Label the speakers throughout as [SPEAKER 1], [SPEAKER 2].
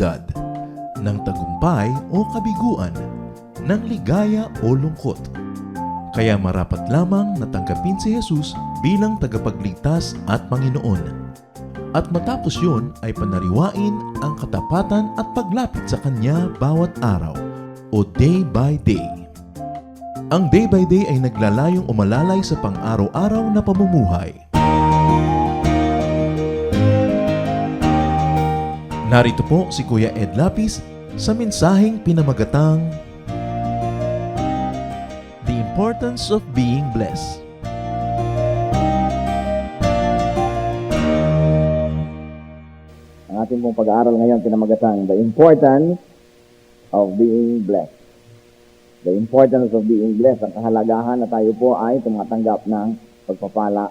[SPEAKER 1] kalamidad, ng tagumpay o kabiguan, ng ligaya o lungkot. Kaya marapat lamang na tanggapin si Jesus bilang tagapagligtas at Panginoon. At matapos yun ay panariwain ang katapatan at paglapit sa Kanya bawat araw o day by day. Ang day by day ay naglalayong umalalay sa pang-araw-araw na pamumuhay. Narito po si Kuya Ed Lapis sa mensaheng pinamagatang The Importance of Being Blessed.
[SPEAKER 2] Ang ating pong pag-aaral ngayon pinamagatang The Importance of Being Blessed. The importance of being blessed. Ang kahalagahan na tayo po ay tumatanggap ng pagpapala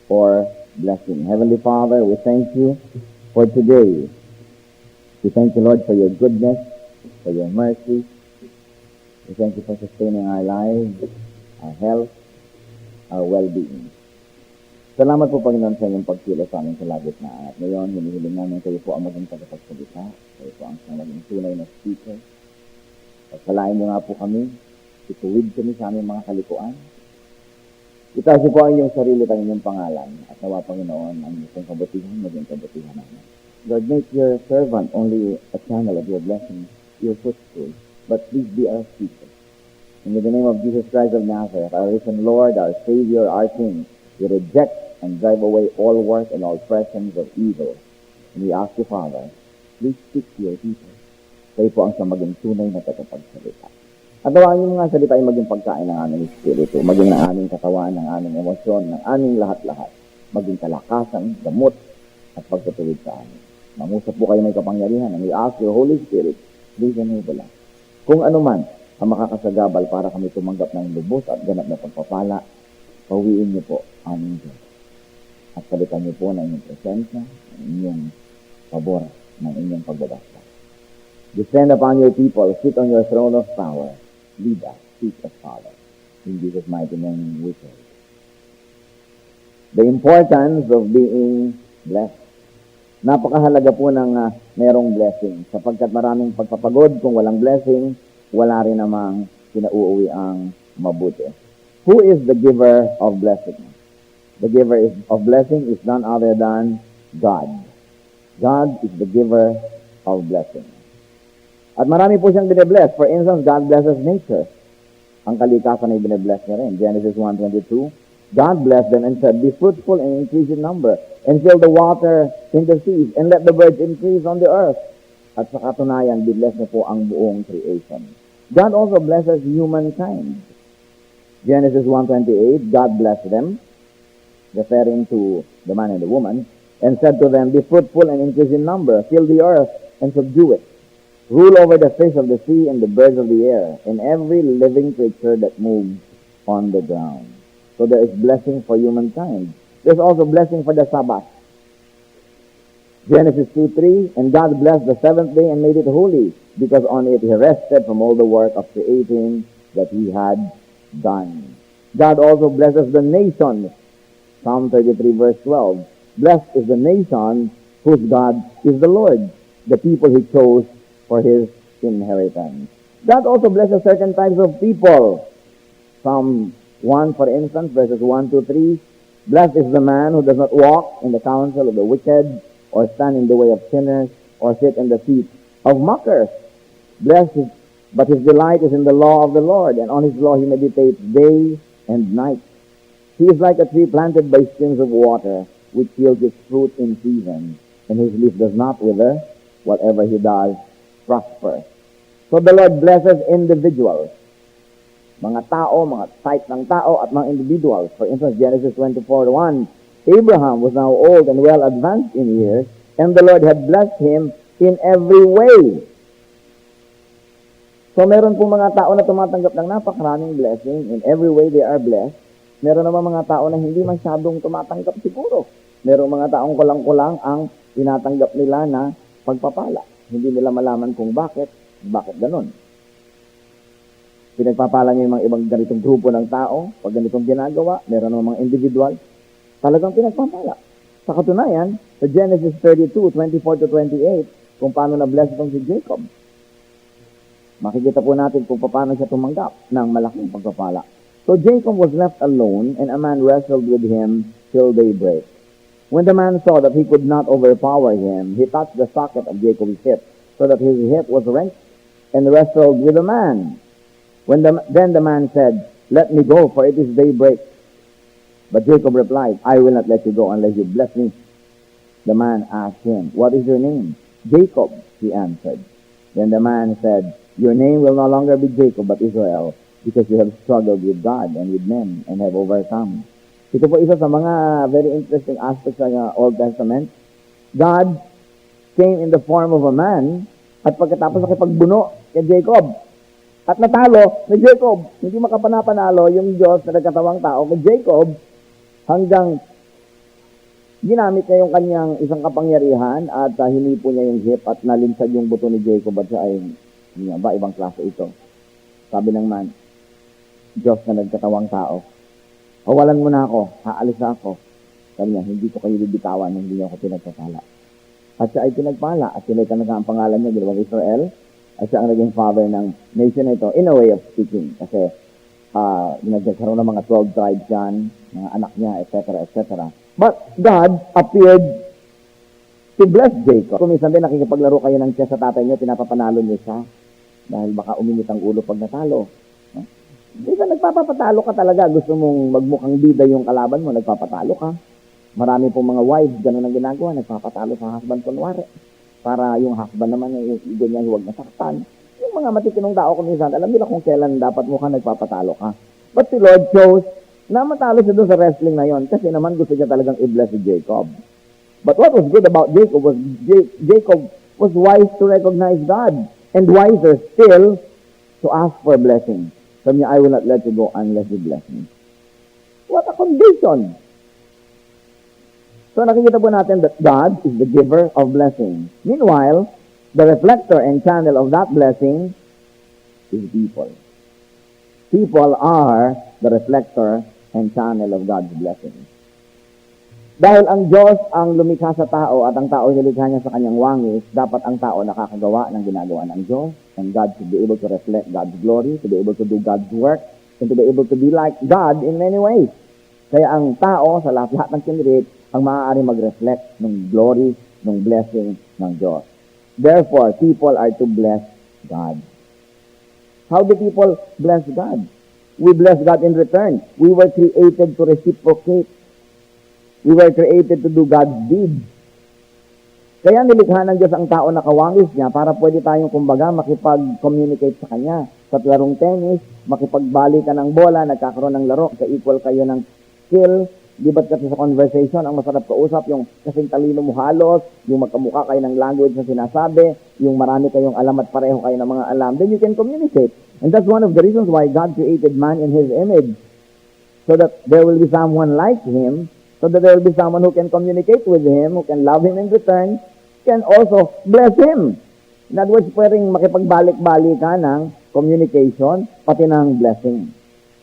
[SPEAKER 2] or blessing. Heavenly Father, we thank you for today. We thank you, Lord, for your goodness, for your mercy. We thank you for sustaining our lives, our health, our well-being. Salamat po, Panginoon, sa inyong pagkilos sa aming kalagitnaan. At ngayon, hinihiling namin kayo po ang maging tagapagsalita. Kayo po ang maging tunay na speaker. Pagpalain niyo nga po kami, ituwid kami sa aming mga kalikuan. Itaas po ang inyong sarili at ang inyong pangalan. At nawa, Panginoon, ang inyong kabutihan, maging kabutihan namin. Lord, make your servant only a channel of your blessing, your footstool. But please be our speaker. In the name of Jesus Christ of Nazareth, our risen Lord, our Savior, our King, we reject and drive away all work and all presence of evil. And we ask you, Father, please speak to your people. Kayo po ang sa maging tunay na tagapagsalita. At nawaan yung mga salita ay maging pagkain ng aming espiritu, maging ng aming katawan, ng aming emosyon, ng aming lahat-lahat, maging kalakasan, gamot, at pagtutuwid sa amin. Mangusap po kayo may kapangyarihan, and we ask your Holy Spirit, please enable us. Kung ano man ang makakasagabal para kami tumanggap ng lubos at ganap na pagpapala, pawiin niyo po aming Diyos. At palitan niyo po ng inyong presensya, ng inyong pabor, ng inyong pagbabasa. Descend upon your people, sit on your throne of power, lead us, teach us, Father. In Jesus' mighty name we pray. The importance of being blessed. Napakahalaga po ng merong blessing, sapagkat maraming pagpapagod kung walang blessing, wala rin namang pinauuwi ang mabuti. Who is the giver of blessing? The giver of blessing is none other than God. God is the giver of blessing. At marami po siyang bine-bless. For instance, God blesses nature. Ang kalikasan ay bine-bless niya rin. Genesis 1:22, God blessed them and said, be fruitful and increase in number, and fill the water in the seas, and let the birds increase on the earth. At sa katunayan, binless niya po ang buong creation. God also blesses humankind. Genesis 1:28, God blessed them, referring to the man and the woman, and said to them, be fruitful and increase in number, fill the earth and subdue it. Rule over the fish of the sea and the birds of the air, and every living creature that moves on the ground. So there is blessing for humankind. There's also blessing for the Sabbath. Genesis 2:3, and God blessed the seventh day and made it holy, because on it he rested from all the work of creating that he had done. God also blesses the nations. Psalm 33 verse 12. Blessed is the nation whose God is the Lord, the people he chose for his inheritance. God also blesses certain types of people. Psalm 1, for instance, verses 1-3. Blessed is the man who does not walk in the counsel of the wicked, or stand in the way of sinners, or sit in the seat of mockers. Blessed, but his delight is in the law of the Lord, and on his law he meditates day and night. He is like a tree planted by streams of water, which yields its fruit in season, and his leaf does not wither. Whatever he does prosper. So the Lord blesses individuals. Mga tao, mga type ng tao, at mga individuals. For instance, Genesis 24:1, Abraham was now old and well advanced in years, and the Lord had blessed him in every way. So meron po mga tao na tumatanggap ng napakaraming blessing. In every way they are blessed. Meron naman mga tao na hindi masyadong tumatanggap siguro. Meron mga taong kulang-kulang ang tinatanggap nila na pagpapala. Hindi nila malaman kung bakit ganun. Pinagpapala niya yung mga ibang ganitong grupo ng tao, pag ganitong ginagawa, meron naman mga individual, talagang pinagpapala. Sa katunayan, sa Genesis 32:24-28, kung paano na-bless itong si Jacob. Makikita po natin kung paano siya tumanggap ng malaking pagpapala. So Jacob was left alone, and a man wrestled with him till daybreak. When the man saw that he could not overpower him, he touched the socket of Jacob's hip, so that his hip was wrenched, and wrestled with the man. Then the man said, "Let me go, for it is daybreak." But Jacob replied, "I will not let you go unless you bless me." The man asked him, "What is your name?" "Jacob," he answered. Then the man said, "Your name will no longer be Jacob, but Israel, because you have struggled with God and with men, and have overcome." Ito po isa sa mga very interesting aspects ng Old Testament. God came in the form of a man, at pagkatapos nakipagbuno kay Jacob, at natalo ni Jacob. Hindi makapanapanalo yung Diyos na nagkatawang tao kay Jacob, hanggang ginamit niya yung kanyang isang kapangyarihan at hinipo niya yung hip at nalinsad yung buto ni Jacob, at siya ay ibang klase ito. Sabi ng man, Diyos na nagkatawang tao, "Hawalan mo na ako, haalis na ako." Sabi niya, "Hindi ko kayo bibitawan, hindi niyo ako pinagpapala." At siya ay pinagpala, at sila talaga ang pangalan niya, ginawang Israel, at siya ang naging father ng nation na ito, in a way of speaking. Kasi nagkaroon ng mga 12 tribes yan, mga anak niya, etc., etc. But God appeared to bless Jacob. Kung minsan din nakikipaglaro kayo ng chess sa tatay niyo, pinapapanalo niyo siya, dahil baka uminit ang ulo pag natalo. Minsan nagpapatalo ka talaga, gusto mong magmukhang bida yung kalaban mo, nagpapatalo ka. Marami pong mga wives, ganun ang ginagawa, nagpapatalo sa husband kunwari, para yung husband naman yung ego niya huwag nasaktan. Yung mga matitinong tao kung minsan, alam nila kung kailan dapat mukhang nagpapatalo ka. But si Lord chose na matalo siya doon sa wrestling na yon, kasi naman gusto niya talagang i-bless si Jacob. But what was good about Jacob was Jacob was wise to recognize God, and wiser still to ask for blessing. Sabi niya, "I will not let you go unless you bless me." What a condition! So nakikita po natin that God is the giver of blessing. Meanwhile, the reflector and channel of that blessing is people. People are the reflector and channel of God's blessing. Dahil ang Diyos ang lumikha sa tao at ang tao nilikha niya sa kanyang wangis, dapat ang tao nakakagawa ng ginagawa ng Diyos, and God should be able to reflect God's glory, to be able to do God's work, and to be able to be like God in many ways. Kaya ang tao sa lahat ng kinreate ang maaari mag-reflect ng glory, ng blessing ng Diyos. Therefore, people are to bless God. How do people bless God? We bless God in return. We were created to reciprocate. We were created to do God's deeds. Kaya nilikha ng Diyos ang tao na kawangis niya para pwede tayong kumbaga makipag-communicate sa Kanya. Sa larong tennis, makipagbali ka ng bola, nagkakaroon ng laro, ka-equal kayo ng skill. Di ba't kasi sa conversation, ang masarap kausap, yung kasing talino mo halos, yung magkamukha kayo ng language na sinasabi, yung marami kayong alam at pareho kayo ng mga alam, then you can communicate. And that's one of the reasons why God created man in His image. So that there will be someone like Him, so that there will be someone who can communicate with Him, who can love Him in return, can also bless Him. In other words, pwedeng makipagbalik-balik ka ng communication, pati ng blessing.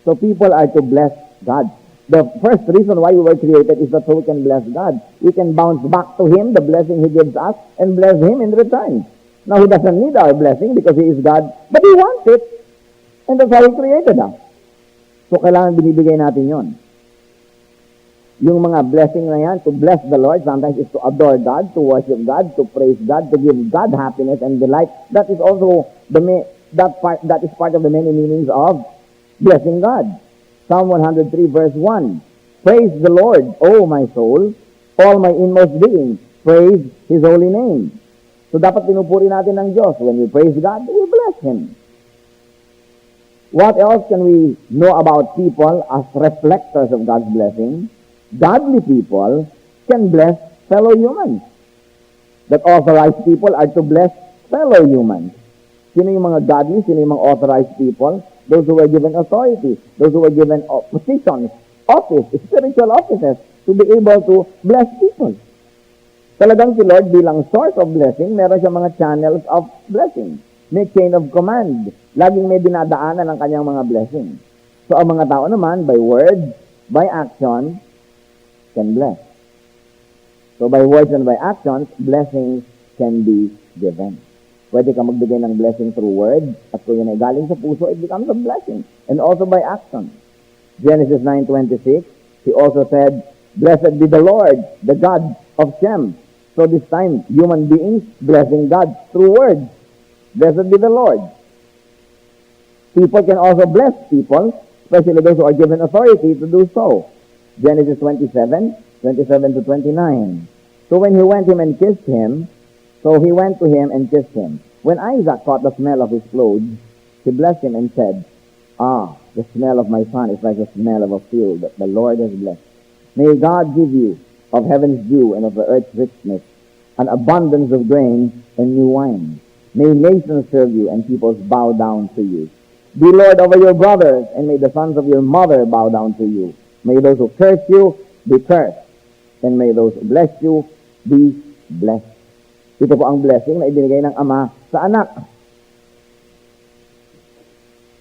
[SPEAKER 2] So people are to bless God. The first reason why we were created is that so we can bless God. We can bounce back to Him, the blessing He gives us, and bless Him in return. Now, He doesn't need our blessing because He is God, but He wants it. And that's how He created us. So kailangan binibigay natin yon. Yung mga blessing na yan, to bless the Lord, sometimes is to adore God, to worship God, to praise God, to give God happiness and delight. That is also that is part of the many meanings of blessing God. Psalm 103 verse 1. Praise the Lord, O my soul, all my inmost being. Praise His holy name. So dapat pinupuri natin ng Diyos. When we praise God, we bless Him. What else can we know about people as reflectors of God's blessing? Godly people can bless fellow humans. That authorized people are to bless fellow humans. Sino yung mga godly? Sino yung mga authorized people? Those who were given authority. Those who were given positions, office, spiritual offices, to be able to bless people. Talagang si Lord bilang source of blessing, meron siya mga channels of blessing. May chain of command. Laging may dinadaanan ng kanyang mga blessing. So ang mga tao naman, by word, by action, can bless. So by words and by actions, blessings can be given. Pwede ka magbigay ng blessing through word, at kung yun ay galing sa puso, it becomes a blessing. And also by action. Genesis 9:26, he also said, "Blessed be the Lord, the God of Shem." So this time, human beings blessing God through words. Blessed be the Lord. People can also bless people, especially those who are given authority to do so. Genesis 27:27-29. So when he went to him and kissed him, When Isaac caught the smell of his clothes, he blessed him and said, "Ah, the smell of my son is like the smell of a field that the Lord has blessed. May God give you of heaven's dew and of the earth's richness, an abundance of grain and new wine. May nations serve you and peoples bow down to you. Be Lord over your brothers, and may the sons of your mother bow down to you. May those who curse you be cursed, and may those who bless you be blessed." Ito po ang blessing na ibinigay ng Ama sa anak.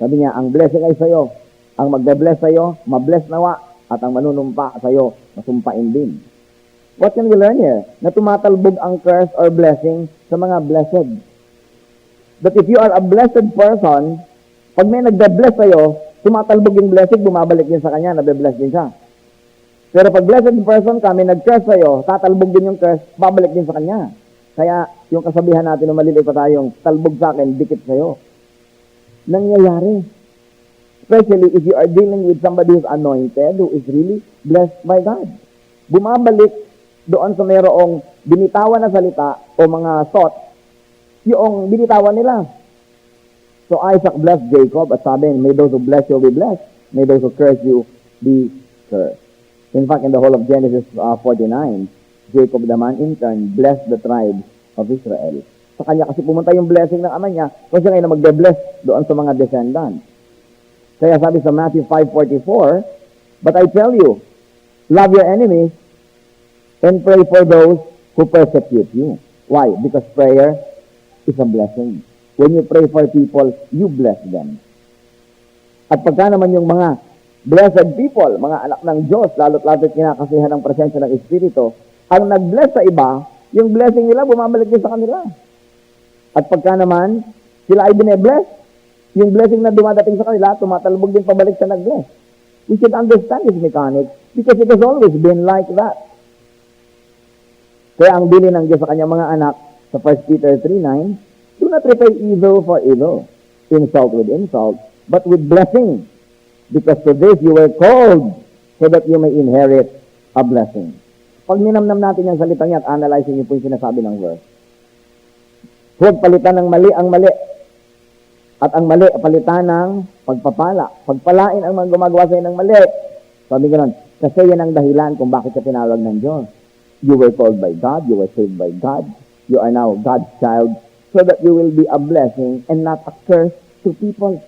[SPEAKER 2] Sabi niya, ang blessing ay sa'yo. Ang magbe-bless sa'yo, mabless nawa. At ang manunumpa sa'yo, masumpain din. What can we learn here? Na tumatalbog ang curse or blessing sa mga blessed. That if you are a blessed person, pag may nagbe-bless sa'yo, tumatalbog yung blessing, bumabalik din sa kanya, nabe-bless din siya. Pero pag blessed person ka, may nag-curse sa'yo, tatalbog din yung curse, babalik din sa kanya. Kaya yung kasabihan natin nung maliliit pa tayong talbog sa akin, dikit sa'yo. Nangyayari. Especially if you are dealing with somebody who's anointed, who is really blessed by God. Bumabalik doon sa mayroong binitawan na salita o mga thoughts, yung binitawan nila. So Isaac blessed Jacob at sabi, "May those who bless you be blessed. May those who curse you be cursed." In fact, in the whole of Genesis 49, Jacob naman in turn blessed the tribes of Israel. Sa kanya kasi pumunta yung blessing ng ama niya, kung siya ngayon na magbe-bless doon sa mga descendants. Kaya sabi sa Matthew 5:44, "But I tell you, love your enemies and pray for those who persecute you." Why? Because prayer is a blessing. When you pray for people, you bless them. At pagka naman yung mga blessed people, mga anak ng Diyos, lalo't kinakasihan ng presensya ng Espiritu, ang nag-bless sa iba, yung blessing nila bumabalik din sa kanila. At pagka naman, sila ay bine-bless, yung blessing na dumadating sa kanila, tumatalbog din pabalik sa nag-bless. We should understand this mechanics because it has always been like that. Kaya ang bilin ng Diyos sa kanyang mga anak sa 1 Peter 3:9, "Do not repay evil for evil, insult with insult, but with blessing, because to this you were called, so that you may inherit a blessing." Pag ninamnam natin yung salitang yan at analyzing niyo po yung sinasabi ng verse. Huwag palitan ng mali ang mali. At ang mali, palitan ng pagpapala. Pagpalain ang mga gumagawa sa'yo ng mali. Sabi gano'n, kasi yan ang dahilan kung bakit ka tinawag ng Diyos. You were called by God, you were saved by God, you are now God's child, so that you will be a blessing and not a curse to people.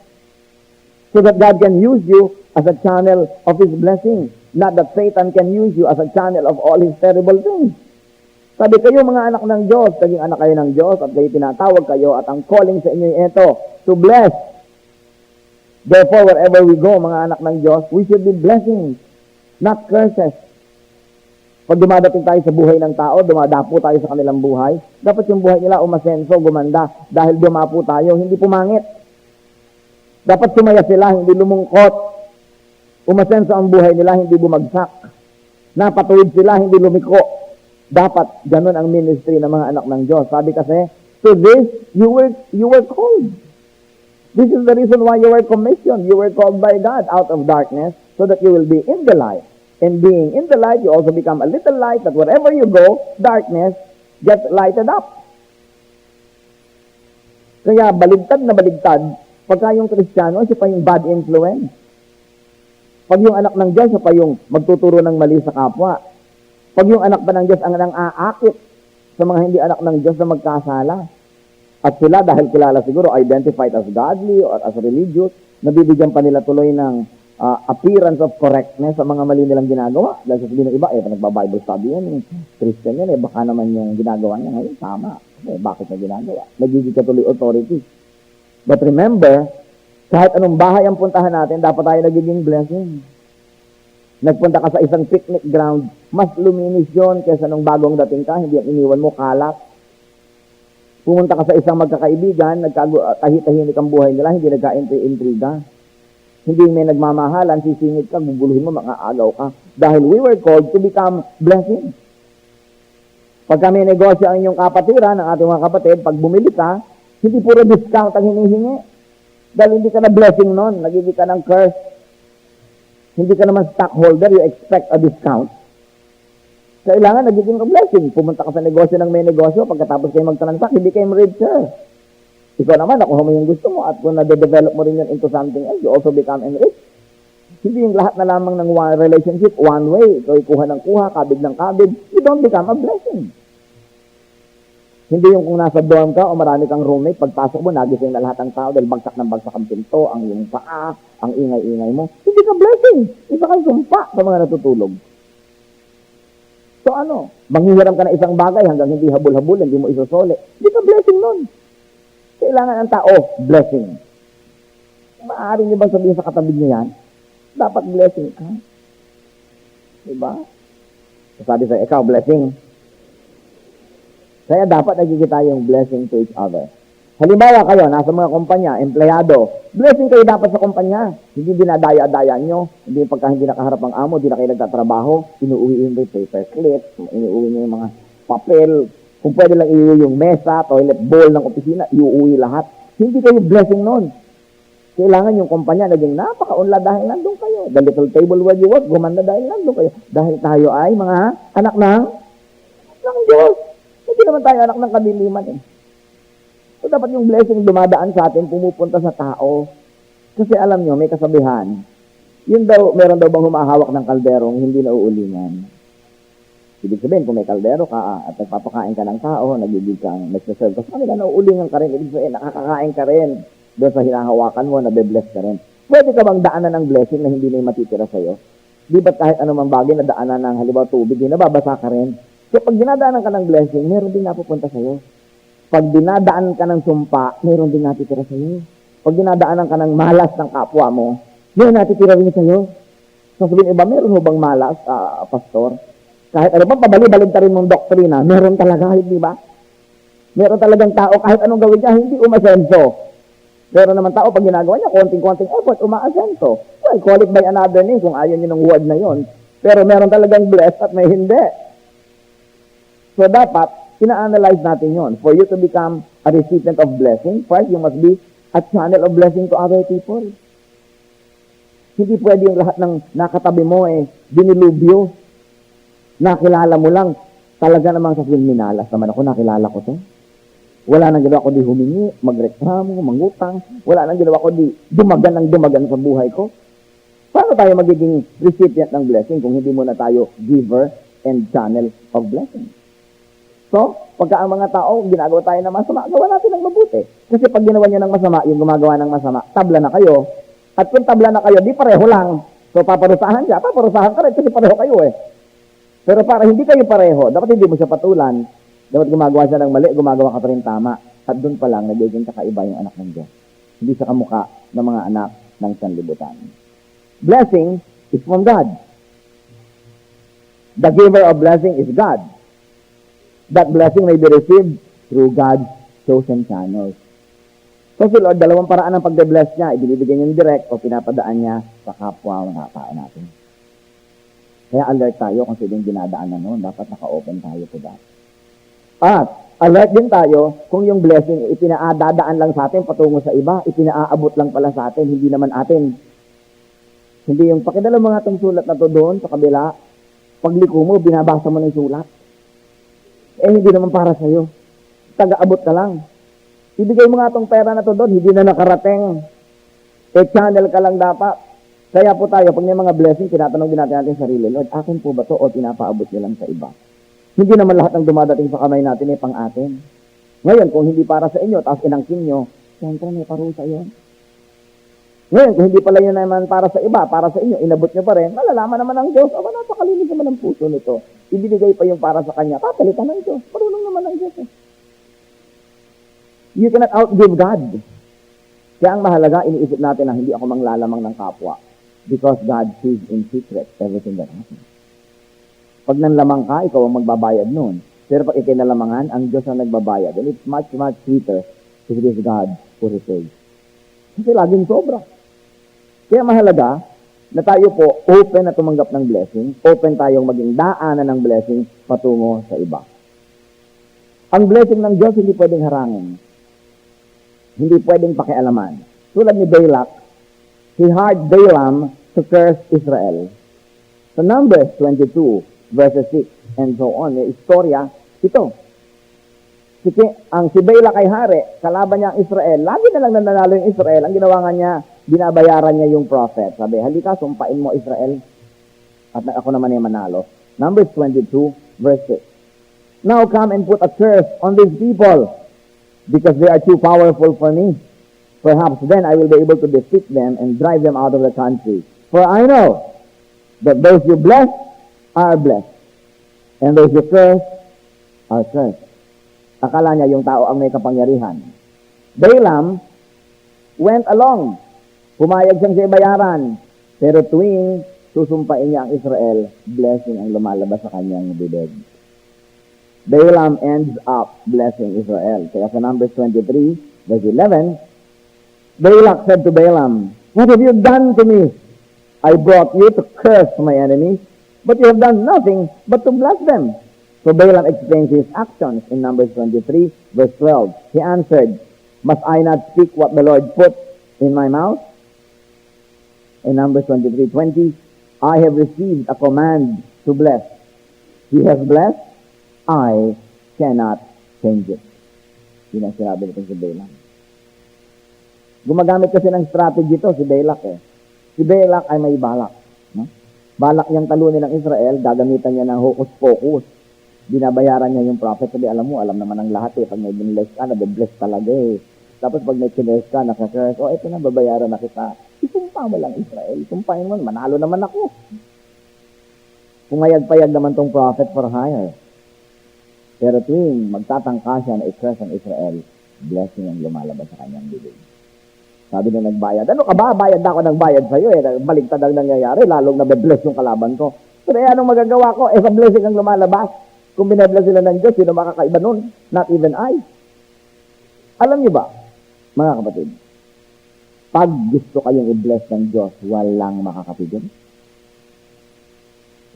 [SPEAKER 2] So that God can use you as a channel of His blessing. Not that Satan can use you as a channel of all his terrible things. Sabi kayo mga anak ng Diyos, naging anak kayo ng Diyos at kayo tinatawag kayo at ang calling sa inyo ito, to bless. Therefore, wherever we go, mga anak ng Diyos, we should be blessings, not curses. Pag dumadating tayo sa buhay ng tao, dumadapo tayo sa kanilang buhay, dapat yung buhay nila umasenso, gumanda, dahil dumapo tayo, hindi pumangit. Dapat sumaya sila, hindi lumungkot. Umasenso ang buhay nila, hindi bumagsak. Napatuwid sila, hindi lumiko. Dapat ganun ang ministry ng mga anak ng Diyos. Sabi kasi, to this, you were called. This is the reason why you were commissioned. You were called by God out of darkness so that you will be in the light. And being in the light, you also become a little light that wherever you go, darkness gets lighted up. Kaya baligtad na baligtad, pagka yung Kristiyano, siya pa yung bad influence. Pag yung anak ng Diyos, siya pa yung magtuturo ng mali sa kapwa. Pag yung anak pa ng Diyos ang nang-aakit sa mga hindi anak ng Diyos na magkasala. At sila, dahil kilala siguro, identified as godly or as religious, nabibigyan pa nila tuloy ng appearance of correctness sa mga mali nilang ginagawa. Dahil sasabihin ng iba, nagba-Bible study yan, Christian yan, baka naman yung ginagawa niya ngayon, tama. Bakit na ginagawa? Nagiging ka tuloy authority. But remember, kahit anong bahay ang puntahan natin, dapat tayo nagiging blessing. Nagpunta ka sa isang picnic ground, mas luminis yun kaysa nung bagong dating ka, hindi ang iniwan mo kalat. Pumunta ka sa isang magkakaibigan, tahimik ang buhay nila, hindi nagka-intriga. Hindi may nagmamahalan, sisingit ka, guguluhin mo, makaagaw ka. Dahil we were called to become blessing. Pag kami negosyo ang inyong kapatiran, ng ating mga kapatid, pag bumili ka, hindi puro discount ang hinihingi. Dahil hindi ka na blessing nun, nagiging ka ng curse. Hindi ka naman stockholder, you expect a discount. Kailangan nagiging blessing. Pumunta ka sa negosyo ng may negosyo, pagkatapos kayo mag-transact, hindi kayo richer. Ikaw naman, nakuha mo yung gusto mo, at kung na-develop mo rin yun into something else, you also become enriched. Hindi yung lahat na lamang ng one relationship, one way. Ikaw kuha ng kuha, kabig ng kabig. You don't become a blessing. Hindi yung kung nasa dorm ka o marami kang roommate, pagpasok mo, nagising na lahat ng tao dahil bagsak ng bagsak ang pinto, ang iyong paa, ang ingay-ingay mo. Hindi ka blessing. Isa kang sumpa sa mga natutulog. So ano, manghihiram ka ng isang bagay hanggang hindi habol-habol, hindi mo isusole. Hindi ka blessing nun. Kailangan ang tao, blessing. Maaari niyo bang sabihin sa katabi niyo yan? Dapat blessing ka. Diba? Sabi sa'yo, ikaw, blessing. Kaya dapat nagkikita yung blessing to each other. Halimbawa kayo, nasa mga kumpanya, empleyado, blessing kayo dapat sa kumpanya. Hindi dinadaya-daya nyo. Hindi pagka hindi nakaharap ang amo, hindi na kayo nagtatrabaho, inuuwi yung paper clip, inuuwi nyo yung mga papel. Kung pwede lang iuwi yung mesa, toilet bowl ng opisina, iuwi lahat. Hindi kayo blessing nun. Kailangan yung kumpanya naging napaka-unlad dahil nandun kayo. The little table where you work, gumanda dahil nandun kayo. Dahil tayo ay mga anak ng Diyos. Hindi naman tayo anak ng kadiliman eh. So, dapat yung blessing dumadaan sa atin, pumupunta sa tao. Kasi alam nyo, may kasabihan. Yun daw, meron daw bang humahawak ng kalderong hindi nauulingan. Ibig sabihin, kung may kaldero ka at nagpapakain ka ng tao, nagiging kang nagsaserve ka, sabi ka, nauulingan ka rin. Ibig sabihin, nakakakain ka rin. Doon sa hinahawakan mo, nabe-bless ka rin. Pwede ka bang daanan ng blessing na hindi na yung matitira sa'yo? Di ba't kahit anumang bagay na daanan ng halimbawa tubig, di nababasa ka rin? So, pag dinadaanan ka ng blessing, meron din napupunta sa'yo. Pag dinadaan ka ng sumpa, meron din natitira sa'yo. Pag dinadaanan ka ng malas ng kapwa mo, meron natitira rin sa'yo. So, sabihin iba, meron mo bang malas, pastor? Kahit ano bang pabali-balig rin mong doktrina, meron talaga, di ba? Meron talagang tao, kahit anong gawin niya, hindi umasenso. Meron naman tao, pag ginagawa niya, konting-konting effort, umaasenso. Well, call it by another name kung ayaw niyo ng word na yon. Pero meron talagang blessed at may hindi. So, dapat, ina-analyze natin yon. For you to become a recipient of blessing, first, you must be a channel of blessing to other people. Hindi pwede yung lahat ng nakatabi mo dinilubyo. Nakilala mo lang, talaga namang sa minalas naman ako, nakilala ko to. Wala nang ginawa ko di humingi, magreklamo, mangutang. Wala nang ginawa ko di dumagan ng dumagan sa buhay ko. Paano tayo magiging recipient ng blessing kung hindi muna tayo giver and channel of blessing? So, pagka ang mga tao, ginagawa tayo ng masama, gawa natin ng mabuti. Kasi pag ginawa niya ng masama, yung gumagawa ng masama, tabla na kayo. At kung tabla na kayo, di pareho lang. So, paparusahan siya, paparusahan ka rin kasi pareho kayo Pero para hindi kayo pareho, dapat hindi mo siya patulan. Dapat gumagawa siya ng mali, gumagawa ka pa rin tama. At doon pa lang, nagiging kakaiba yung anak ng Diyos. Hindi siya kamukha ng mga anak ng sanlibutan. Blessing is from God. The giver of blessing is God. That blessing may be received through God's chosen channels. So si Lord, dalawang paraan ng pagbe-bless niya. Ibinibigay niya direct o pinapadaan niya sa kapwa mga tao natin. Kaya alert tayo kung sino yung dinadaan na noon. Dapat naka-open tayo to that. At alert din tayo kung yung blessing ipinaadadaan lang sa atin patungo sa iba, ipinaaabot lang pala sa atin, hindi naman atin. Hindi yung pakidala mga itong sulat na to doon sa kabila, pagliko mo, binabasa mo ng sulat. Hindi naman para sa'yo. Taga-abot ka lang. Ibigay mo nga itong pera na to doon, hindi na nakarating. Channel ka lang dapat. Kaya po tayo, pag may mga blessing, tinatanong din natin sarili, Lord, akin po ba to o pinapaabot niyo lang sa iba? Hindi naman lahat ng dumadating sa kamay natin pang atin. Ngayon, kung hindi para sa inyo, tapos inangkin nyo, siyempre may parusa yun. Ngayon, kung hindi pala yun naman para sa iba, para sa inyo, inabot nyo pa rin, malalaman naman ng Diyos, napakalinis naman ang puso nito. Ibinigay pa yung para sa Kanya, papalitan ng Diyos. Marunong naman ng Diyos. You cannot outgive God. Kaya ang mahalaga, iniisip natin na hindi ako manglalamang ng kapwa. Because God sees in secret everything that happens. Pag nanlamang ka, ikaw ang magbabayad nun. Pero pag ikinalamangan, ang Diyos ang nagbabayad. And it's much, much sweeter if it is God who repays. Kasi laging sobra. Kaya mahalaga na tayo po open na tumanggap ng blessing, open tayong maging daanan ng blessing patungo sa iba. Ang blessing ng Diyos hindi pwedeng harangin. Hindi pwedeng pakialaman. Tulad ni Balak, he hired Balaam to curse Israel. Sa Numbers 22, verses 6, and so on, may istorya ito. Si Balak ay hari, kalaban niya ang Israel. Lagi na lang nanalo yung Israel. Ang ginawa nga niya, binabayaran niya yung prophet. Sabi, halika, sumpain mo Israel. At ako naman ay manalo. Numbers 22, verse 6. Now come and put a curse on these people, because they are too powerful for me. Perhaps then I will be able to defeat them and drive them out of the country. For I know that those you bless are blessed, and those you curse are cursed. Akala niya yung tao ang may kapangyarihan. Balaam went along. Pumayag siyang siya bayaran. Pero tuwing susumpain niya ang Israel, blessing ang lumalabas sa kanyang bibig. Balaam ends up blessing Israel. Kaya sa Numbers 23, verse 11, Balak said to Balaam, "What have you done to me? I brought you to curse my enemies, but you have done nothing but to bless them." So Balaam explains his actions in Numbers 23, verse 12. He answered, "Must I not speak what the Lord put in my mouth?" In Numbers 23:20, "I have received a command to bless. He has blessed, I cannot change it." Yun ang sinabi nito si Balaam. Gumagamit kasi ng strategy to si Balak eh. Si Balak ay may balak. No? Balak niyang talunin ng Israel, gagamitan niya ng hocus-pocus. Binabayaran niya yung prophet. Sabi, alam naman ang lahat eh. Pag may binless ka, nabibless talaga eh. Tapos pag may kiness ka, nakakers, ito na, babayaran na kita. Isumpa mo lang Israel. Isumpahin mo, manalo naman ako. Pumayag-payag naman tong prophet for hire. Pero tuwing magtatangka siya na i-curse ang Israel, blessing ang lumalabas sa kanyang bibig. Sabi na nagbayad, ano ka ba? Bayad na ako ng bayad sa'yo eh. Baligtad ang nangyayari, lalong nabe-bless yung kalaban ko. Pero anong magagawa ko? Sa blessing ang lumalabas. Kung binabless sila ng Diyos, sino makakaiba nun? Not even I. Alam niyo ba, mga kapatid, pag gusto kayong i-bless ng Diyos, walang makakapigil.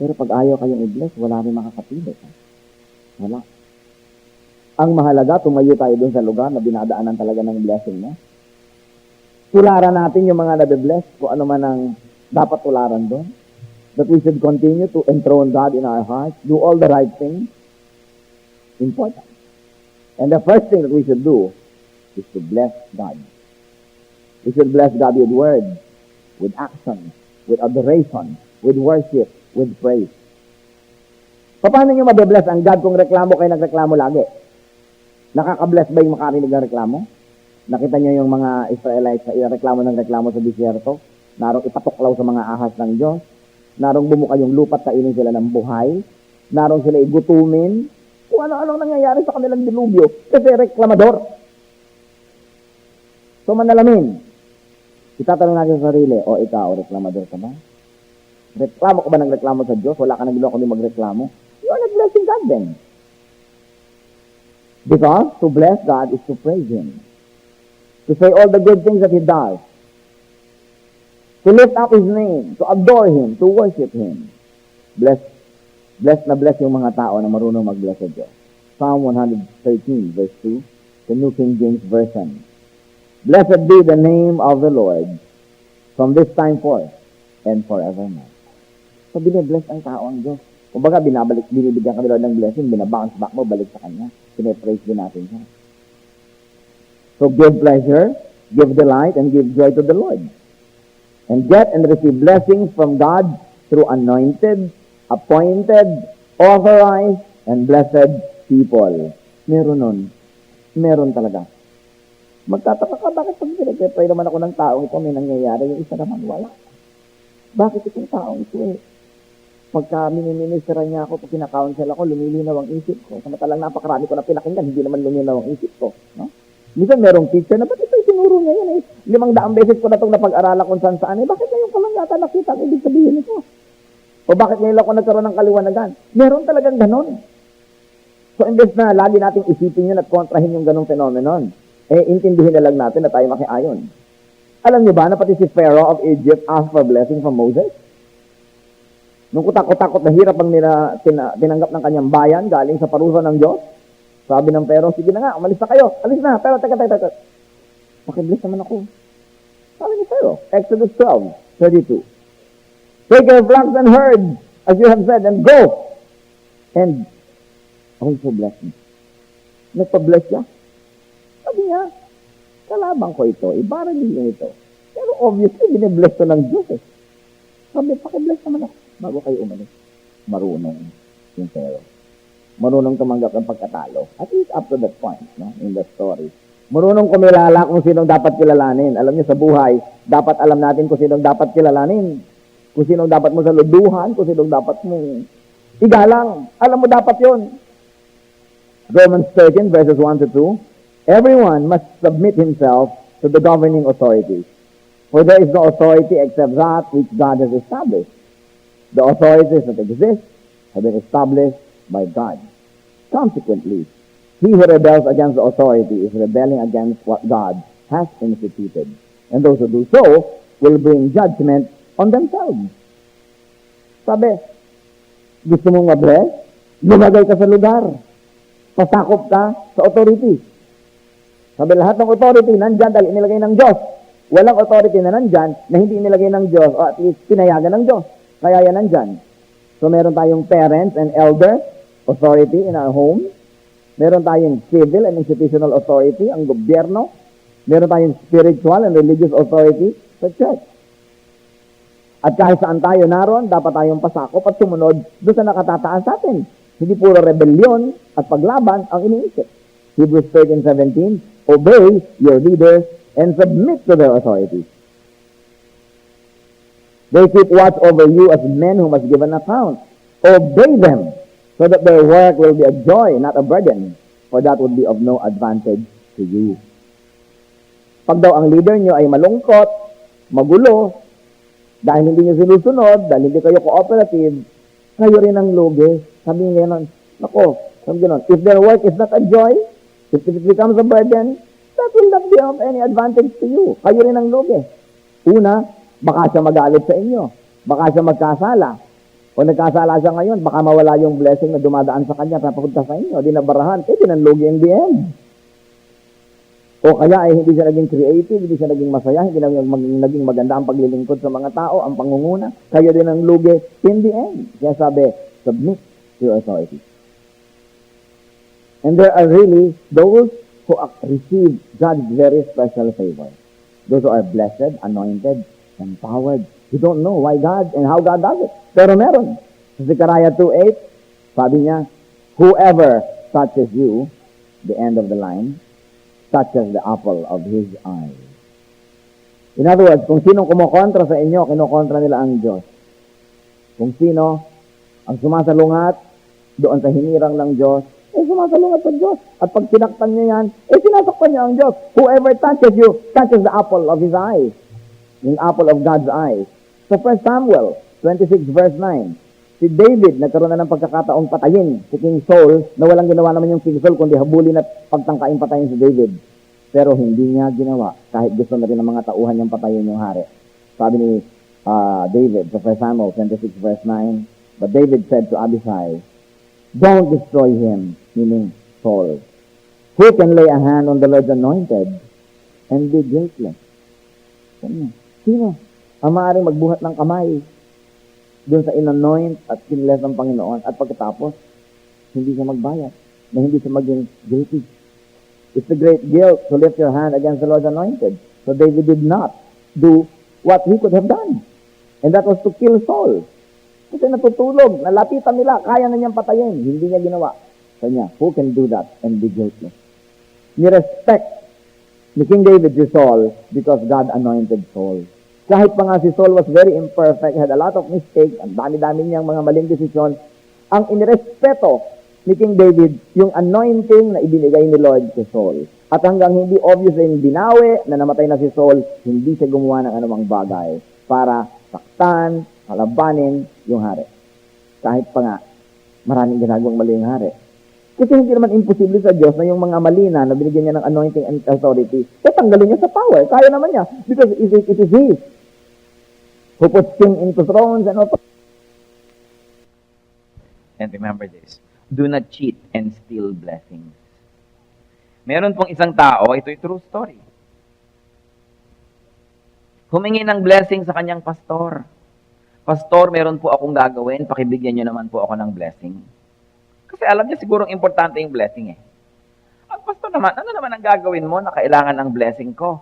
[SPEAKER 2] Pero pag ayaw kayong i-bless, wala rin makakapigil. Wala. Ang mahalaga, tumayo tayo dun sa lugar na binadaanan talaga ng blessing niya. Tularan natin yung mga nabe-bless, kung ano man ang dapat tularan doon. That we should continue to enthrone God in our hearts, do all the right things. Important. And the first thing that we should do is to bless God. We should bless God with words, with action, with adoration, with worship, with praise. Paano nyo mabe-bless ang God kung reklamo kayo nagreklamo lagi? Nakaka-bless ba yung makarinig ng reklamo? Nakita nyo yung mga Israelites na reklamo ng reklamo sa disyerto? Narong ipatuklaw sa mga ahas ng Diyos? Narong bumuka yung lupa't kainin sila ng buhay? Narong sila igutumin? Kung ano-anong nangyayari sa kanilang dilubyo kasi reklamador. So manalamin, itatanong natin sa sarili, ikaw, reklamador ka ba? Reklamo ka ba ng reklamo sa Diyos? Wala ka nang ginawa kundi magreklamo? You are not blessing God then. Because to bless God is to praise Him. To say all the good things that He does. To lift up His name. To adore Him. To worship Him. Bless na bless yung mga tao na marunong mag-bless sa Diyos. Psalm 113, verse 2, the New King James Version. Blessed be the name of the Lord from this time forth and forevermore. So, binibless ang tao ang Diyos. Kumbaga, binibigyan ka nila ng blessing, binabounce back mo, balik sa Kanya. Pinapraise din natin siya. So, give pleasure, give delight, and give joy to the Lord. And get and receive blessings from God through anointed, appointed, authorized, and blessed people. Meron nun. Meron talaga. Magtataka ka, bakit pag pinag-pray naman ako ng taong ito, may nangyayari, yung isa naman wala. Bakit itong taong ito eh? Pagka miniministera niya ako, pag kinakounsel ako, lumilinaw ang isip ko. Samantalang napakarami ko na pinakinggan, hindi naman lumilinaw ang isip ko. No? Minsan merong teacher na, ba't ito itinuro niya yan eh? 500 beses ko na itong napag-aralan kung saan-saan eh. Bakit ngayon ko lang yata nakita ang ibig sabihin nito? O bakit ngayon ako nagkaroon ng kaliwanagan? Meron talagang ganon. So, imbes na lagi nating isipin yun at kontrahin yung ganong phenomenon, intindihin na lang natin na tayo makiayon. Alam niyo ba na pati si Pharaoh of Egypt asked for blessing from Moses? Nung kutakot-takot na hirap ang tinanggap ng kanyang bayan galing sa parusa ng Diyos, sabi ng Pharaoh, sige na nga, umalis na kayo. Alis na, pero teka. Pakibless naman ako. Sabi ni Pharaoh, Exodus 12:32. Take your flocks and herds, as you have said, and go. And also bless me. Nagpa-bless siya. Sabi niya, kalabang ko ito, ibarang niyo ito. Pero obviously, binibless to ng Diyos eh. Sabi, pakibless naman ako bago kayo umalis. Marunong yung Pharaoh. Marunong tumanggap ng pagkatalo. At least up to that point, no, in the story. Marunong kumilala kung sinong dapat kilalanin. Alam niyo, sa buhay, dapat alam natin kung sinong dapat kilalanin. Kung sinong dapat mo saluduhan, kung sinong dapat mo igalang. Alam mo dapat yon. Romans 13, verses 1 to 2. Everyone must submit himself to the governing authorities. For there is no authority except that which God has established. The authorities that exist have been established by God. Consequently, he who rebels against the authority is rebelling against what God has instituted. And those who do so will bring judgment on themselves. Sabi, gusto mong mabless? Lumagay ka sa lugar. Pasakop ka sa authority. Sabi, lahat ng authority nandyan dahil inilagay ng Diyos. Walang authority na nandyan na hindi inilagay ng Diyos o at least pinayagan ng Diyos. Kaya yan nandyan. So meron tayong parents and elder authority in our home. Meron tayong civil and institutional authority, ang gobyerno. Meron tayong spiritual and religious authority sa church. At kahit saan tayo naroon, dapat tayong pasakop at sumunod doon sa nakatataas sa atin. Hindi puro rebellion at paglaban ang iniisip. Hebrews 13:17, obey your leaders and submit to their authority. They keep watch over you as men who must give an account. Obey them, so that their work will be a joy, not a burden, for that would be of no advantage to you. Pag daw ang leader nyo ay malungkot, magulo, dahil hindi nyo sinusunod, dahil hindi kayo cooperative, kayo rin ang lugi. Sabi nga nun, sabi nga nun, if their work is not a joy, if it becomes a burden, that will not be of any advantage to you. Kayo rin ang lugi. Una, baka siya magalit sa inyo. Baka siya magkasala. O nagkasala siya ngayon, baka mawala yung blessing na dumadaan sa kanya papunta sa inyo. Di nabarahan, dinanlugi in the end. O kaya ay hindi siya naging creative, hindi siya naging masaya, hindi naging maganda ang paglilingkod sa mga tao, ang pangunguna. Kayo din ang lugi in the end. Kaya sabi, submit to your authority. And there are really those who receive God's very special favor. Those who are blessed, anointed, empowered. You don't know why God and how God does it. Pero meron. Sa Zechariah 2:8, sabi niya, whoever touches you, the end of the line, touches the apple of his eye. In other words, kung sinong kumukontra sa inyo, kinukontra nila ang Diyos. Kung sino ang sumasalungat doon sa hinirang ng Diyos, sumasalungat sa Diyos. At pag sinaktan niya yan, sinasaktan niya ang Diyos. Whoever touches you, touches the apple of his eye. Yung apple of God's eye. So 1 Samuel 26 verse 9, si David nagkaroon na ng pagkakataong patayin si King Saul na walang ginawa naman yung King Saul kundi habulin at pagtangkain patayin si David. Pero hindi niya ginawa kahit gusto na rin ng mga tauhan niyang patayin yung hari. Sabi ni David sa 1 Samuel 26 verse 9, but David said to Abishai, don't destroy him, meaning Saul. Who can lay a hand on the Lord's anointed and be guiltless? Sino ang maaaring magbuhat ng kamay doon sa inanoint at kinless ng Panginoon at pagkatapos hindi siya magbayad, na hindi siya maging guilty? It's a great guilt to lift your hand against the Lord's anointed. So David did not do what he could have done. And that was to kill Saul. Kasi natutulog, nalapitan nila, kaya na niyang patayin. Hindi niya ginawa. Kanya, who can do that and be guiltless? Ni-respect ni King David si Saul because God anointed Saul. Kahit pa nga si Saul was very imperfect, had a lot of mistakes, ang dami-dami niyang mga maling desisyon, ang inirespeto ni King David yung anointing na ibinigay ni Lord si Saul. At hanggang hindi obvious na yung binawi na namatay na si Saul, hindi siya gumawa ng anumang bagay para saktan, kalabanin yung hari. Kahit pa nga, maraming ginagawang mali yung hari. Kasi hindi naman imposible sa Diyos na yung mga malina na binigyan niya ng anointing and authority, tanggalin niya sa power. Kaya naman niya. Because it is His who puts king into thrones and authority.
[SPEAKER 3] And remember this, do not cheat and steal blessings. Meron pong isang tao, ito'y true story. Humingi ng blessing sa kanyang pastor. Pastor, meron po akong gagawin, pakibigyan niyo naman po ako ng blessing. Kasi alam niya sigurong importante yung blessing eh. Ang pastor naman, ano naman ang gagawin mo na kailangan ng blessing ko?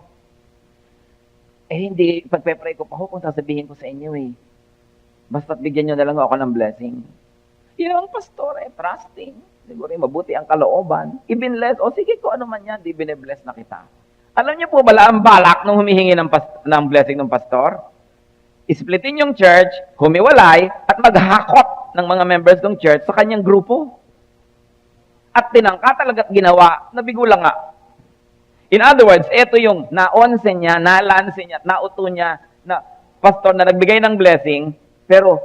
[SPEAKER 3] Eh hindi, pagpe-pray ko pa ho kung sasabihin ko sa inyo eh. Basta't bigyan niyo na lang ako ng blessing. Yun ang pastor eh, trusting. Siguro mabuti ang kalooban. Ibinless, o sige ko ano man yan, di binibless na kita. Alam niyo po bala ang balak nung humihingi ng blessing ng pastor? Isplitin yung church, humiwalay, at maghakot ng mga members ng church sa kanyang grupo. At tinangka talaga't ginawa, nabigo lang nga. In other words, ito yung naonse niya, nalanse niya, nauto niya na pastor na nagbigay ng blessing, pero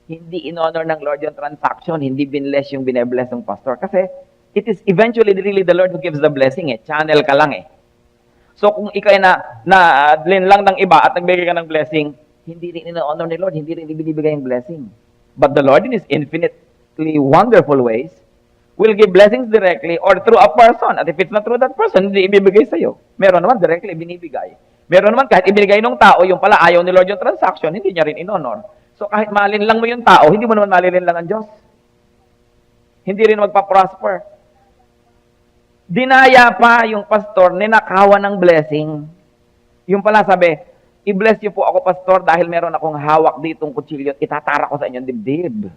[SPEAKER 3] hindi in-honor ng Lord yung transaction, hindi binless yung binebless ng pastor. Kasi it is eventually really the Lord who gives the blessing eh. Channel ka lang eh. So kung ikaw ay linlang ng iba at nagbigay ka ng blessing, hindi rin in-honor ni Lord, hindi rin ibinibigay yung blessing. But the Lord in His infinitely wonderful ways will give blessings directly or through a person. At if it's not through that person, hindi ibibigay sa'yo. Meron naman directly binibigay. Meron naman kahit ibinigay ng tao, yung pala ayaw ni Lord yung transaction, hindi niya rin in-honor. So kahit malinlang mo yung tao, hindi mo naman malinlang ang Diyos. Hindi rin magpa-prosper. Dinaya pa yung pastor, ninakawan ng blessing. Yung pala sabi, i-bless niyo po ako, pastor, dahil meron akong hawak ditong kutsilyo at itatara ko sa inyong dibdib.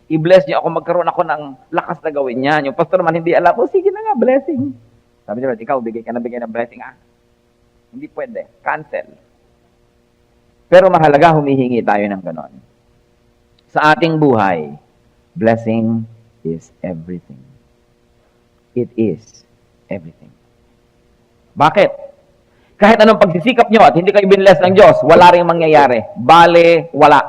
[SPEAKER 3] I-bless niyo ako, magkaroon ako ng lakas na gawin yan. Yung pastor man hindi alam, sige na nga, blessing. Sabi niya, ikaw, bigay ka ng blessing, Hindi pwede. Cancel. Pero mahalaga, humihingi tayo ng ganon. Sa ating buhay, blessing is everything. It is everything. Bakit? Kahit anong pagsisikap nyo at hindi kayo binless ng Diyos, wala rin mangyayari. Bale, wala.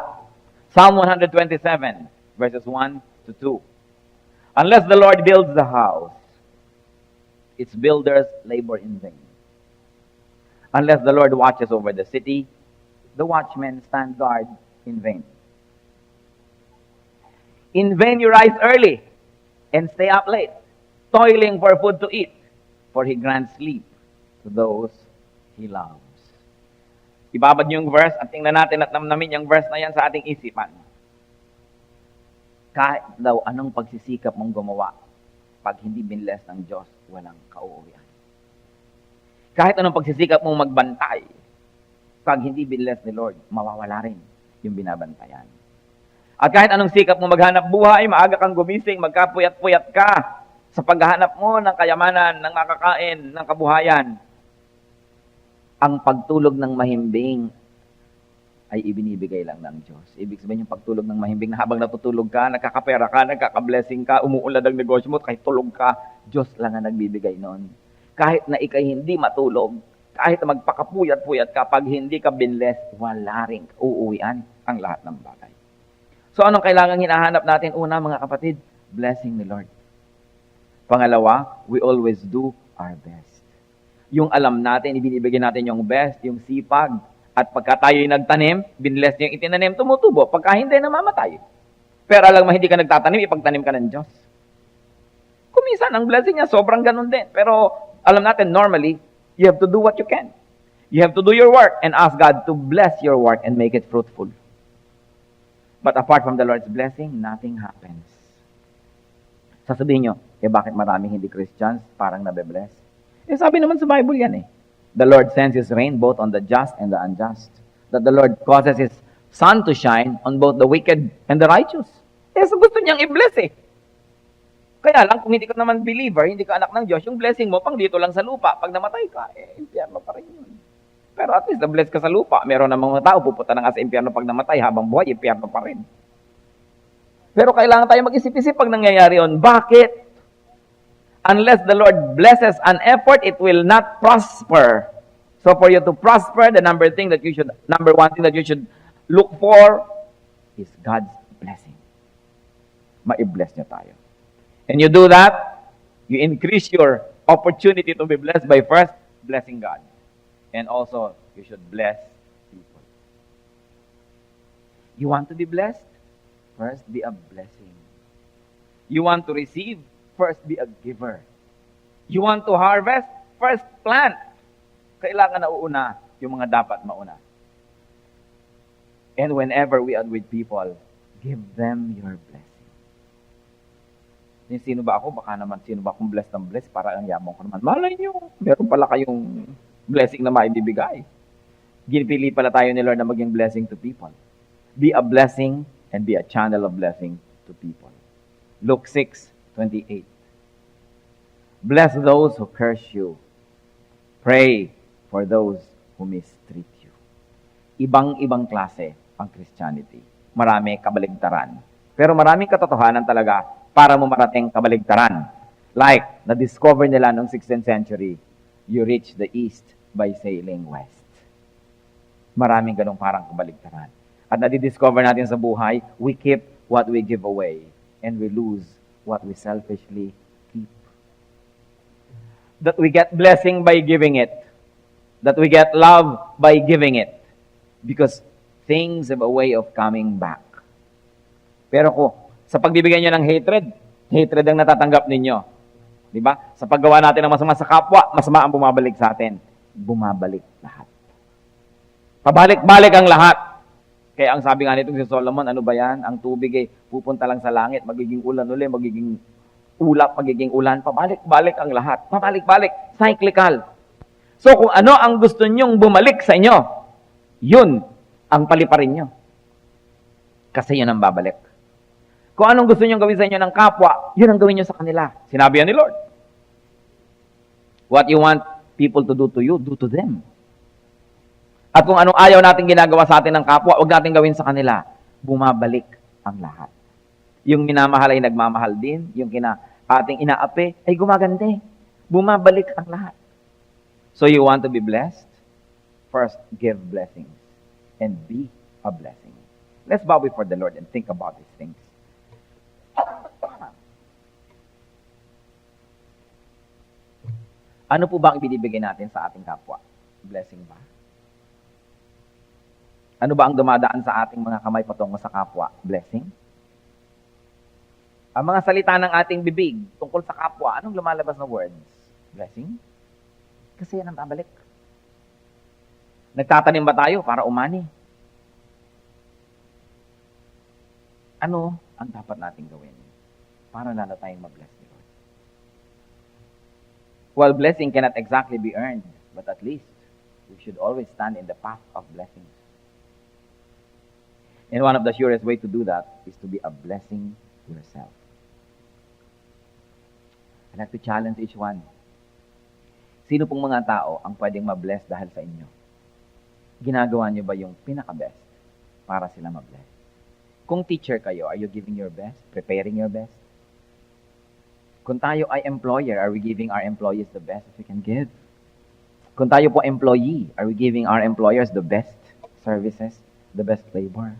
[SPEAKER 3] Psalm 127, verses 1 to 2. Unless the Lord builds the house, its builders labor in vain. Unless the Lord watches over the city, the watchmen stand guard in vain. In vain you rise early and stay up late, toiling for food to eat, for He grants sleep to those He loves. Ibabad niyo yung verse at tingnan natin at namnamin yung verse na yan sa ating isipan. Kahit daw anong pagsisikap mong gumawa, pag hindi binless ng Diyos, walang kauuwian. Kahit anong pagsisikap mong magbantay, pag hindi binless ni Lord, mawawala rin yung binabantayan. At kahit anong sikap mo maghanap buhay, maaga kang gumising, magkapuyat-puyat ka sa paghahanap mo ng kayamanan, ng makakain, ng kabuhayan, ang pagtulog ng mahimbing ay ibinibigay lang ng Diyos. Ibig sabihin yung pagtulog ng mahimbing na habang natutulog ka, nakakapera ka, nagkaka-blessing ka, umuulad ang negosyo mo, kahit tulog ka, Diyos lang ang nagbibigay nun. Kahit na ikay hindi matulog, kahit na magpakapuyat-puyat ka, pag hindi ka binless, wala rin uuwian ang lahat ng bagay. So anong kailangan hinahanap natin? Una, mga kapatid, blessing ni Lord. Pangalawa, we always do our best. Yung alam natin, ibinibigay natin yung best, yung sipag. At pagka tayo'y nagtanim, binless niya yung itinanim, tumutubo. Pagka hindi, namamatay. Pero alam mo, hindi ka nagtatanim, ipagtanim ka ng Diyos. Kuminsan, ang blessing niya, sobrang ganun din. Pero alam natin, normally, you have to do what you can. You have to do your work and ask God to bless your work and make it fruitful. But apart from the Lord's blessing, nothing happens. Sasabihin nyo, bakit maraming hindi Christians parang nabe-bless? Sabi naman sa Bible yan The Lord sends His rain both on the just and the unjust. That the Lord causes His sun to shine on both the wicked and the righteous. So gusto niyang i-bless Kaya lang, kung hindi ka naman believer, hindi ka anak ng Diyos, yung blessing mo, pang dito lang sa lupa. Pag namatay ka, impyerno pa rin yun. Pero at least, na-bless ka sa lupa. Meron namang mga tao, pupunta na nga sa impyerno pag namatay, habang buhay, impyerno pa rin. Pero kailangan tayo mag-isip-isip pag nangyayari yun. Bakit? Unless the Lord blesses an effort, it will not prosper. So for you to prosper, the number one thing that you should look for is God's blessing. Ma-bless niyo tayo. And you do that, you increase your opportunity to be blessed by first blessing God. And also, you should bless people. You want to be blessed? First, be a blessing. You want to receive? First, be a giver. You want to harvest? First, plant. Kailangan na uuna yung mga dapat mauna. And whenever we are with people, give them your blessing. Sino ba ako? Baka naman, sino ba akong blessed ng blessed para ang yamang ko naman. Malay nyo, meron pala kayong blessing na maibibigay. Ginipili pala tayo ni Lord na maging blessing to people. Be a blessing and be a channel of blessing to people. Luke 6:28. Bless those who curse you. Pray for those who mistreat you. Ibang-ibang klase ang Christianity. Marami kabaligtaran. Pero maraming katotohanan talaga para mo marating kabaligtaran. Like, na-discover nila noong 16th century, you reach the east by sailing west. Maraming ganong parang kabaligtaran. At na-discover natin sa buhay, we keep what we give away and we lose what we selfishly keep. That we get blessing by giving it. That we get love by giving it. Because things have a way of coming back. Pero sa pagbibigay nyo ng hatred ang natatanggap ninyo. Di ba? Sa paggawa natin ng masama sa kapwa, masama ang bumabalik sa atin. Bumabalik lahat. Pabalik-balik ang lahat. Kaya ang sabi nga nitong si Solomon, ano ba yan? Ang tubig pupunta lang sa langit, magiging ulan uli, magiging ulap, magiging ulan. Pabalik-balik ang lahat. Pabalik-balik. Cyclical. So kung ano ang gusto nyong bumalik sa inyo, yun ang paliparin nyo. Kasi yun ang babalik. Kung anong gusto nyong gawin sa inyo ng kapwa, yun ang gawin nyo sa kanila. Sinabi yan ni Lord. What you want people to do to you, do to them. At kung anong ayaw natin ginagawa sa atin ng kapwa, huwag natin gawin sa kanila. Bumabalik ang lahat. Yung minamahal ay nagmamahal din. Yung ating inaapi ay gumaganda. Bumabalik ang lahat. So you want to be blessed? First, give blessings. And be a blessing. Let's bow before the Lord and think about these things. Ano po ba ang binibigay natin sa ating kapwa? Blessing ba? Ano ba ang dumadaan sa ating mga kamay patungo sa kapwa? Blessing? Ang mga salita ng ating bibig tungkol sa kapwa, anong lumalabas na words? Blessing? Kasi yan ang babalik. Nagtatanim ba tayo para umani? Ano ang dapat nating gawin para lalo tayong mabless ni Lord? While blessing cannot exactly be earned, but at least we should always stand in the path of blessings. And one of the surest way to do that is to be a blessing to yourself. I'd like to challenge each one. Sino pong mga tao ang pwedeng mabless dahil sa inyo? Ginagawa niyo ba yung pinaka-best para sila mabless? Kung teacher kayo, are you giving your best? Preparing your best? Kung tayo ay employer, are we giving our employees the best that we can give? Kung tayo po employee, are we giving our employers the best services, the best labor?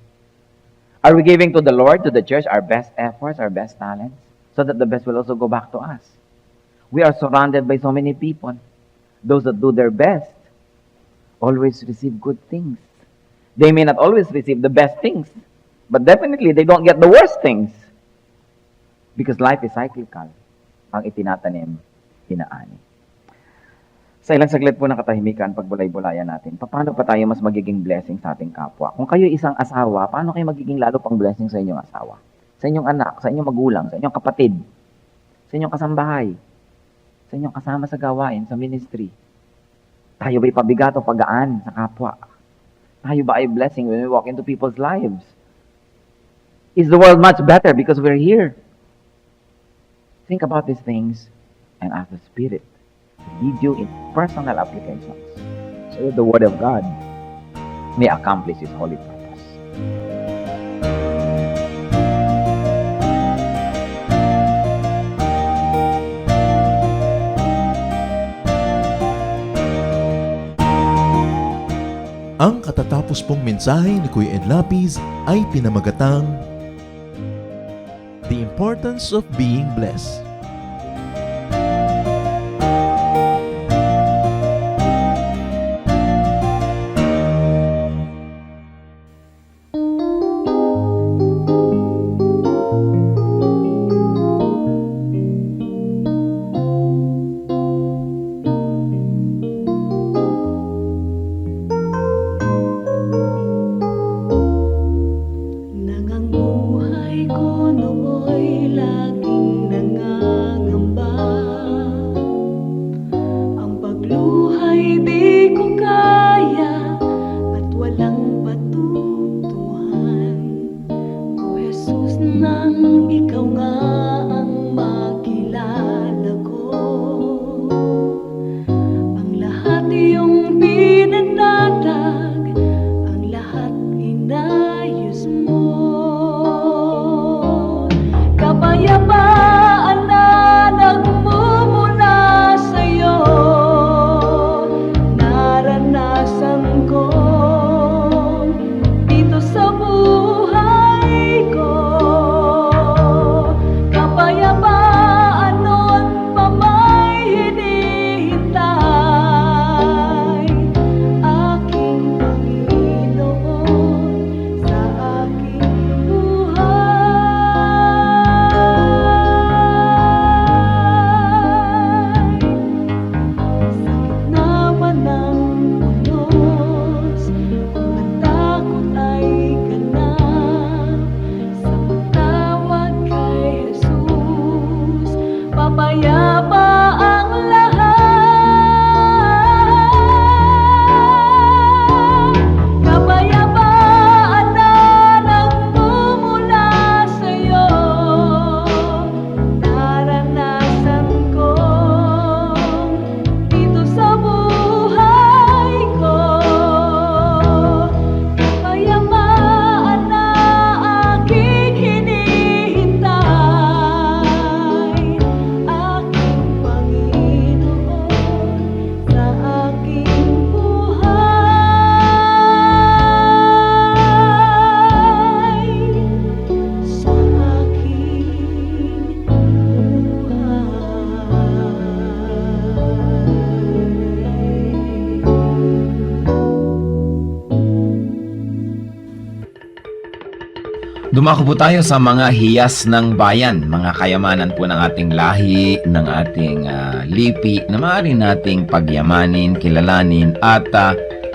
[SPEAKER 3] Are we giving to the Lord, to the church, our best efforts, our best talents, so that the best will also go back to us? We are surrounded by so many people. Those that do their best always receive good things. They may not always receive the best things, but definitely they don't get the worst things. Because life is cyclical. Ang itinatanim, inaani. Sa ilang saglit po ng katahimikan, pagbulay-bulayan natin, paano pa tayo mas magiging blessing sa ating kapwa? Kung kayo isang asawa, paano kayo magiging lalo pang blessing sa inyong asawa? Sa inyong anak, sa inyong magulang, sa inyong kapatid, sa inyong kasambahay, sa inyong kasama sa gawain, sa ministry. Tayo ba'y pabigat o pagaan sa kapwa? Tayo ba ay blessing when we walk into people's lives? Is the world much better because we're here? Think about these things and ask the Spirit to lead you in personal applications so that the Word of God may accomplish His holy purpose.
[SPEAKER 1] Ang katatapos pong mensahe ni Kuya Ed Lapiz ay pinamagatang The importance of being blessed.
[SPEAKER 4] Nang ang buhay ko nooy laging nangangamba, ang pagluhay di ko kaya at walang patutuhan. O Jesus, nang ikaw nga ang makilala ko, ang lahat iyong pinanatag, ang lahat inayos mo. Kapayapaan na nagmumula sa'yo, naranasan ko dito sa buhay ko. Kapayapaan noon pa may hinihintay, aking Panginoon sa aking buhay. Sa gitna man ng unos, kung ang takot ay ganap, sa pagtawag kay Jesus, papayapa ang lahat. Kapayapaan na nagmumula sa'yo, naranasan ko dito sa buhay ko. Kapayapaan na aking hinihintay, aking Panginoon sa aking buhay, sa aking buhay.
[SPEAKER 5] Dumako po tayo sa mga hiyas ng bayan, mga kayamanan po ng ating lahi, ng ating lipi, na maaari nating pagyamanin, kilalanin, at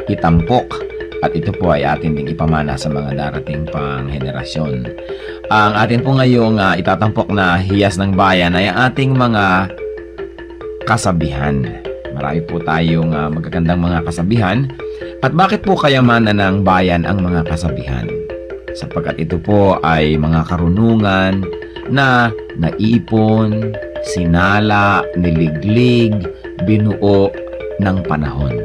[SPEAKER 5] itampok. At ito po ay atin ding ipamana sa mga darating pang henerasyon. Ang atin po ngayong itatampok na hiyas ng bayan ay ating mga kasabihan. Marami po tayong magagandang mga kasabihan. At bakit po kayamanan ng bayan ang mga kasabihan? Sapagkat ito po ay mga karunungan na naipon, sinala, niliglig, binuo ng panahon.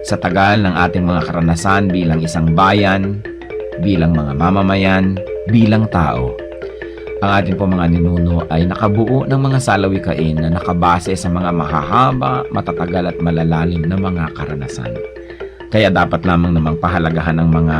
[SPEAKER 5] Sa tagal ng ating mga karanasan bilang isang bayan, bilang mga mamamayan, bilang tao, ang ating po mga ninuno ay nakabuo ng mga salawikain na nakabase sa mga mahahaba, matatagal at malalalim na mga karanasan. Kaya dapat lamang namang pahalagahan ng mga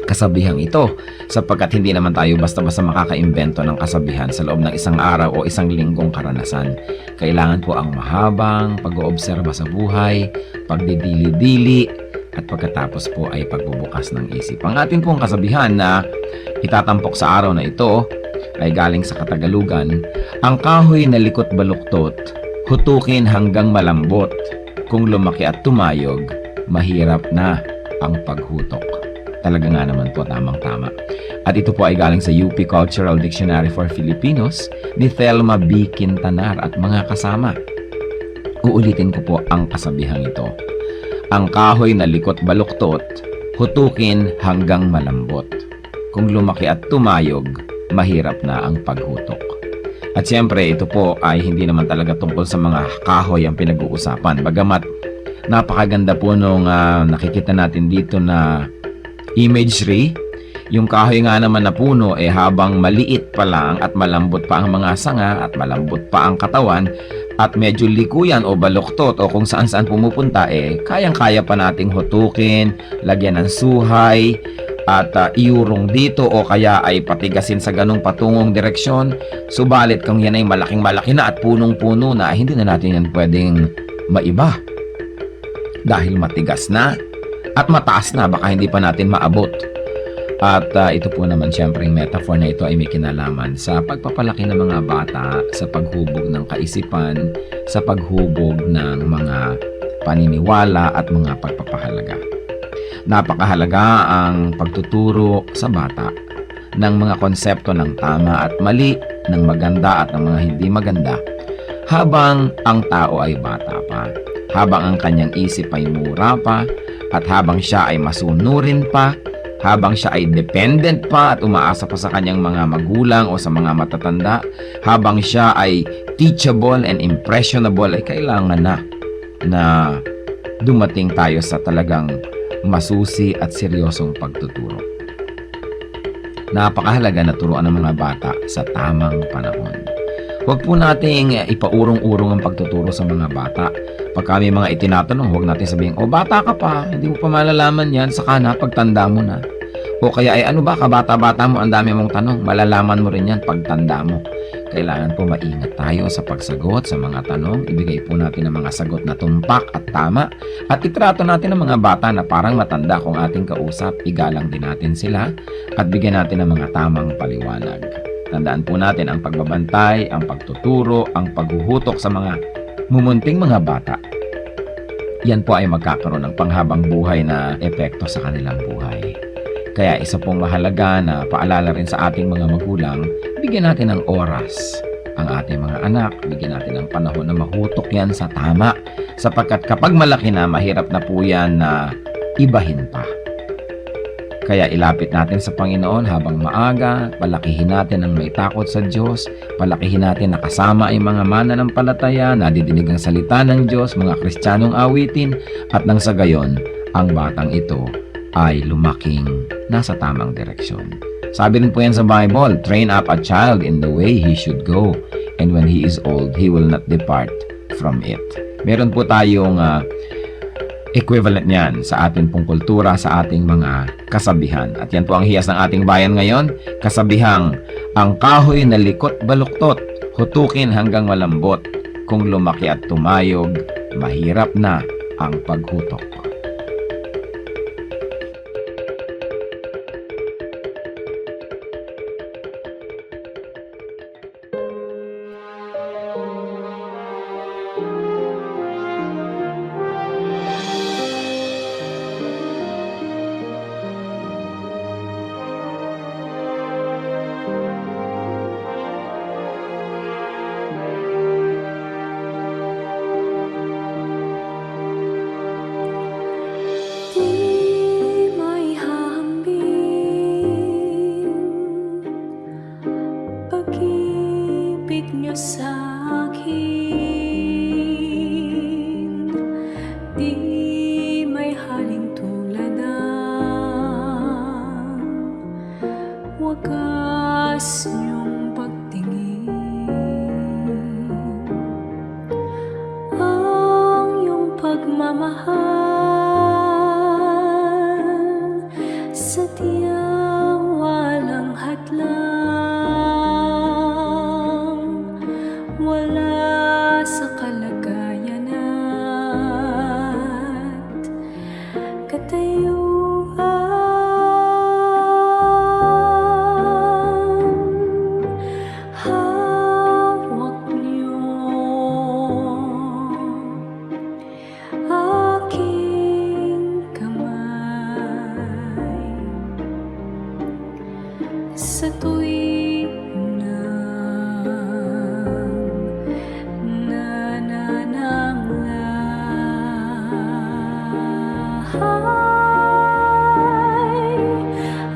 [SPEAKER 5] kasabihang ito, sapagkat hindi naman tayo basta-basta makakaimbento ng kasabihan sa loob ng isang araw o isang linggong karanasan. Kailangan po ang mahabang pag-oobserba sa buhay, pagdidili-dili, at pagkatapos po ay pagbubukas ng isip. Ang ating pong kasabihan na itatampok sa araw na ito ay galing sa Katagalugan: ang kahoy na likot baluktot, hutukin hanggang malambot. Kung lumaki at tumayog, mahirap na ang paghutok. Talaga nga naman po, tamang-tama. At ito po ay galing sa UP Cultural Dictionary for Filipinos ni Thelma B. Quintanar at mga kasama. Uulitin ko po ang kasabihang ito: ang kahoy na likot baluktot, hutukin hanggang malambot. Kung lumaki at tumayog, mahirap na ang paghutok. At siyempre, ito po ay hindi naman talaga tungkol sa mga kahoy ang pinag-uusapan. Bagamat napakaganda po nung nakikita natin dito na imagery, yung kahoy nga naman na puno habang maliit pa lang at malambot pa ang mga sanga at malambot pa ang katawan at medyo likuyan o baluktot o kung saan-saan pumupunta, kayang-kaya pa nating hutukin, lagyan ng suhay at iurong dito o kaya ay patigasin sa ganong patungong direksyon. Subalit kung yan ay malaking-malaki na at punong-puno na, hindi na natin yan pwedeng maiba. Dahil matigas na at mataas na, baka hindi pa natin maabot. At ito po naman siyempre yung metaphor na ito ay may kinalaman sa pagpapalaki ng mga bata, sa paghubog ng kaisipan, sa paghubog ng mga paniniwala at mga pagpapahalaga. Napakahalaga ang pagtuturo sa bata ng mga konsepto ng tama at mali, ng maganda at ng mga hindi maganda, habang ang tao ay bata pa, habang ang kanyang isip ay mura pa, at habang siya ay masunurin pa, habang siya ay dependent pa at umaasa pa sa kanyang mga magulang o sa mga matatanda, habang siya ay teachable and impressionable, ay kailangan na dumating tayo sa talagang masusi at seryosong pagtuturo. Napakahalaga na turuan ng mga bata sa tamang panahon. Huwag po nating ipaurong-urong ang pagtuturo sa mga bata. Pag kami mga itinatanong, huwag natin sabihin, "O, bata ka pa, hindi mo pa malalaman yan, saka na pagtanda mo na." O kaya ay, "Ano ba, kabata-bata mo, ang dami mong tanong." Malalaman mo rin yan pagtanda mo. Kailangan po maingat tayo sa pagsagot sa mga tanong. Ibigay po natin ang mga sagot na tumpak at tama. At itrato natin ang mga bata na parang matanda kung ating kausap. Igalang din natin sila at bigyan natin ng mga tamang paliwanag. Tandaan po natin ang pagbabantay, ang pagtuturo, ang paghuhutok sa mga mumunting mga bata. Yan po ay magkakaroon ng panghabang buhay na epekto sa kanilang buhay. Kaya isa pong mahalaga na paalala rin sa ating mga magulang, bigyan natin ng oras ang ating mga anak, bigyan natin ng panahon na mahutok yan sa tama, sapagkat kapag malaki na, mahirap na po yan na ibahin pa. Kaya ilapit natin sa Panginoon habang maaga, palakihin natin ang may takot sa Diyos, palakihin natin na kasama ay mga mananampalataya, nadidinig ang salita ng Diyos, mga Kristiyanong awitin, at nang sa gayon, ang batang ito ay lumaking nasa tamang direksyon. Sabi rin po yan sa Bible, "Train up a child in the way he should go, and when he is old, he will not depart from it." Meron po tayong equivalent niyan sa ating pong kultura, sa ating mga kasabihan. At yan po ang hiyas ng ating bayan ngayon, kasabihang, "Ang kahoy na likot baluktot, hutukin hanggang malambot. Kung lumaki at tumayog, mahirap na ang paghutok."
[SPEAKER 4] Di may hahambing pag-ibig niyo sa akin. Di may haling tulad ang wagas niyong pagtingin. Ang iyong pagmamahal sadyang walang hadlang, wala sa kalagayan at katayuan. Hawak niyo aking kamay sa tuwing nanananglahay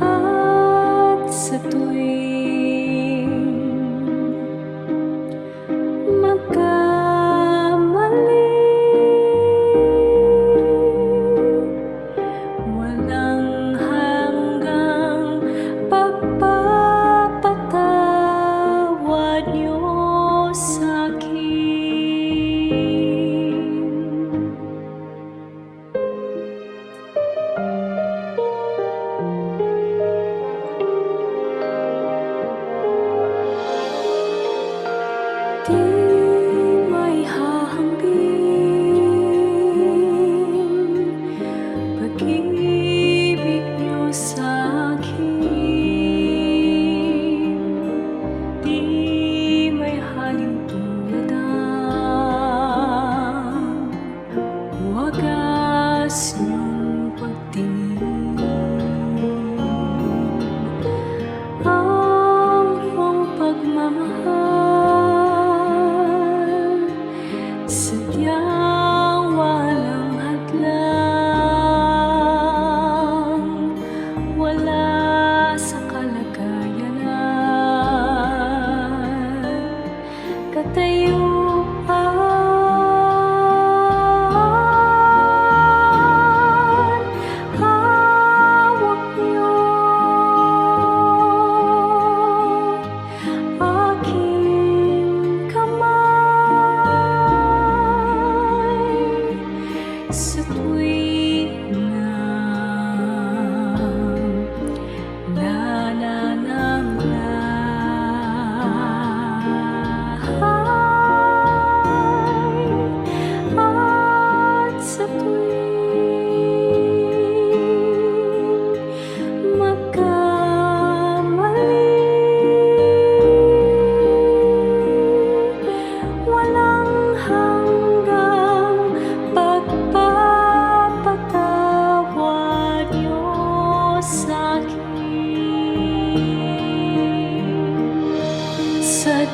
[SPEAKER 4] at sa tuwing magkamali. Walang hanggang pagpapala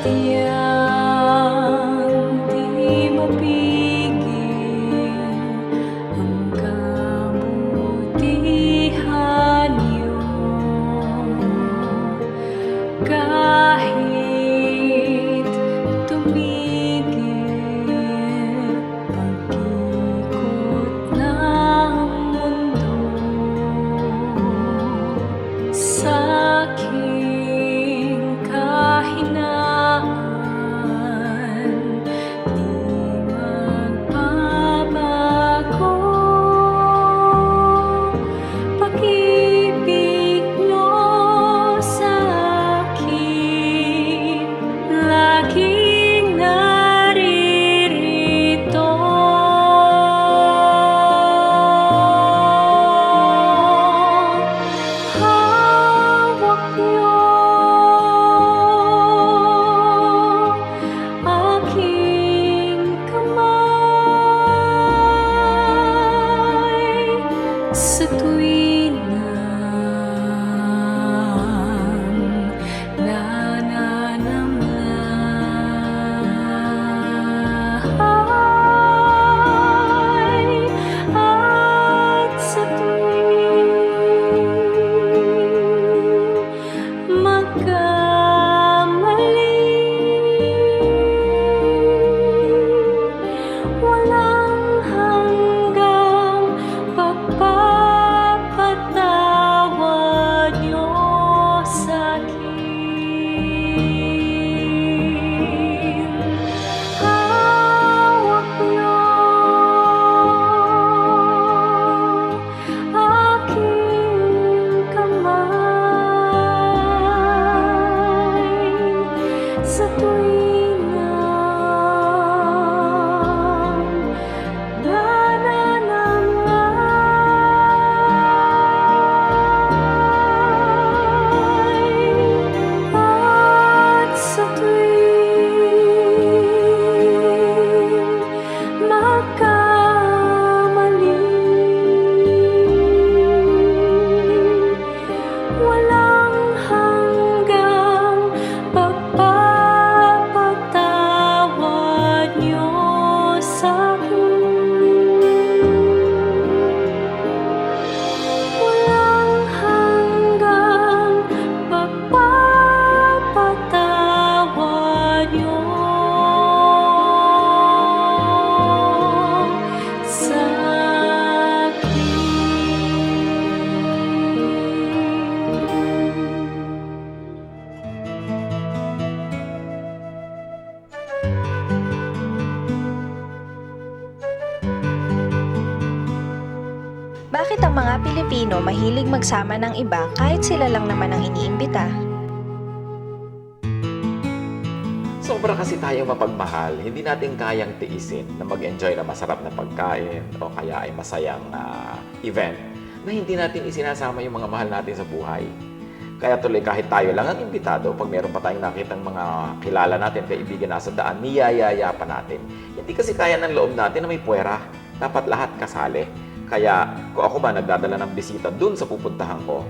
[SPEAKER 4] tiyang di mapigil ang kabutihan niyo. Kahit tumigil pag-ikot ng mundo, sa aking kahinaan di magbabago. Pag-ibig niyo sa akin laging naririto. Hawak niyo aking kamay sa tuwing nananamlay at sa tuwing magkamali. Walang hanggang pagpapatawad niyo sa'kin. Hawak niyo aking kamay sa tuwing nananamlay at sa tuwing magkamali. Walang hanggang pagpapatawad niyo sa'kin. Walang hanggang pagpapatawad niyo sa'kin.
[SPEAKER 6] Bakit ang mga Pilipino mahilig magsama ng iba kahit sila lang naman ang iniimbita?
[SPEAKER 5] Sobra kasi tayo mapagmahal, hindi natin kayang tiisin na mag-enjoy na masarap na pagkain o kaya ay masayang event na hindi natin isinasama yung mga mahal natin sa buhay. Kaya tuloy kahit tayo lang ang imbitado, pag meron pa tayong nakitang mga kilala natin, kaibigan nasa daan, niyayaya pa natin. Hindi kasi kaya ng loob natin na may puwera. Dapat lahat kasali. Kaya kung ako ba nagdadala ng bisita dun sa pupuntahan ko,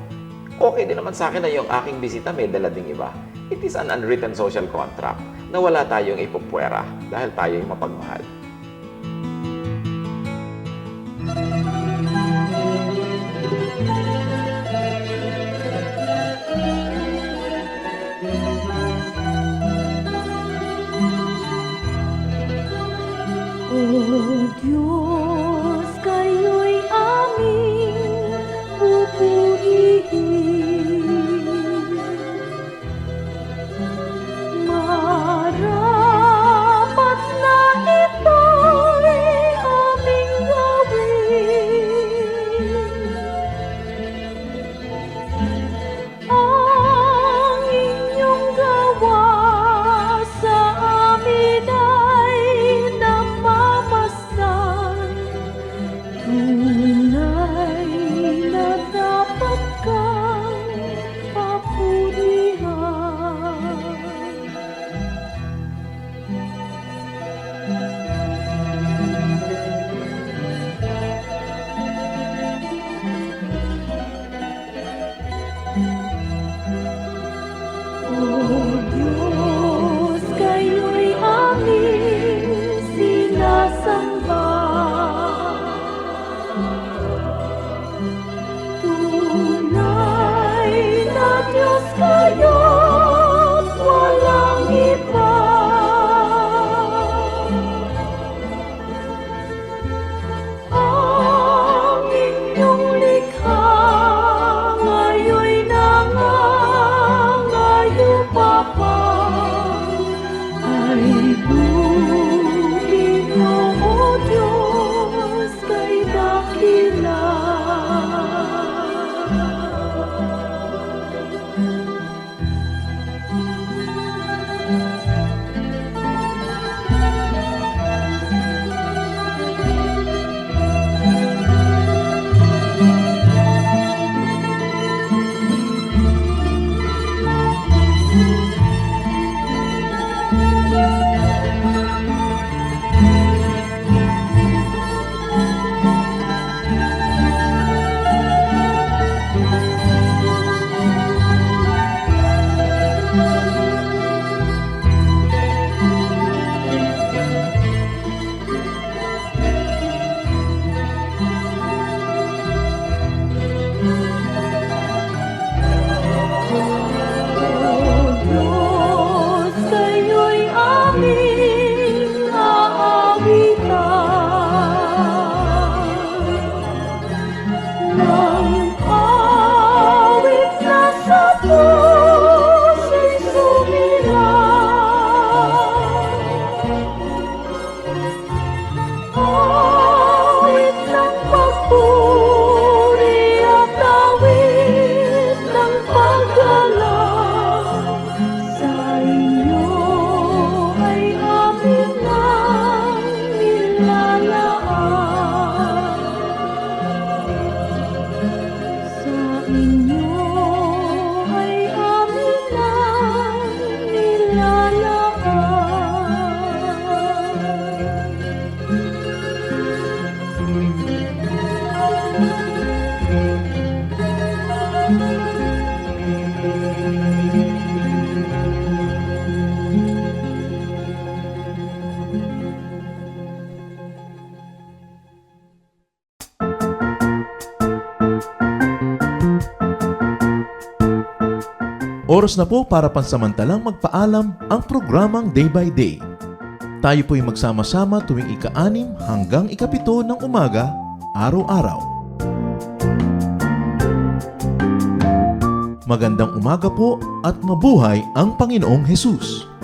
[SPEAKER 5] okay din naman sa akin na yung aking bisita may dala ding iba. It is an unwritten social contract na wala tayong ipupwera dahil tayo yung mapagmahal.
[SPEAKER 4] O Diyos, kayo'y aming pupurihin. Marapat na ito
[SPEAKER 1] Oras na po para pansamantalang magpaalam ang programang Day by Day. Tayo po'y magsama-sama tuwing ika-6 hanggang ika-7 ng umaga, araw-araw. Magandang umaga po at mabuhay ang Panginoong Hesus!